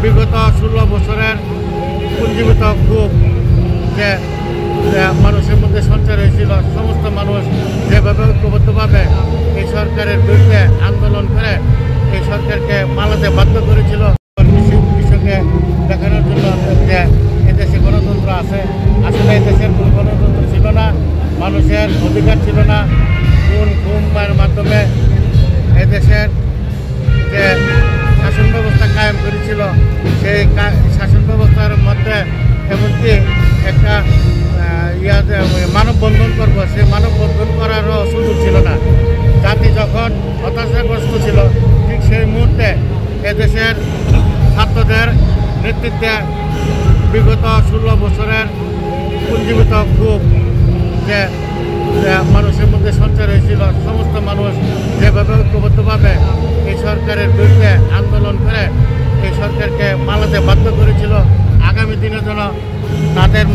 বিগত 16 বছরের পুঞ্জীভূত ক্ষোভ যে মানুষের মধ্যে সঞ্চার হয়েছিল, সমস্ত মানুষ যেভাবে ঐক্যবদ্ধভাবে এই সরকারের বিরুদ্ধে আন্দোলন করে এই সরকারকে পালাতে বাধ্য করেছিল, বিশ্বকে দেখানোর জন্য যে এদেশে গণতন্ত্র আছে। আসলে এদেশের কোনো গণতন্ত্র ছিল না, মানুষের অধিকার ছিল না। গুমের মাধ্যমে এদেশের যে শাসন ব্যবস্থা কায়েম করেছিল, সেই শাসন ব্যবস্থার মধ্যে এমনকি একটা মানববন্ধন করবো, সেই মানববন্ধন করারও সুযোগ ছিল না। জাতি যখন হতাশাগ্রস্ত ছিল, ঠিক সেই মুহূর্তে এদেশের ছাত্রদের নেতৃত্বে বিগত 16 বছরের পুঞ্জীভূত ক্ষোভ যে মানুষের মধ্যে সঞ্চার হয়েছিল, সমস্ত মানুষ যেভাবে ঐক্যবদ্ধভাবে এই সরকারের বিরুদ্ধে আন্দোলন করে এই সরকারকে পালাতে বাধ্য করেছিল, আগামী দিনের জন্য তাদের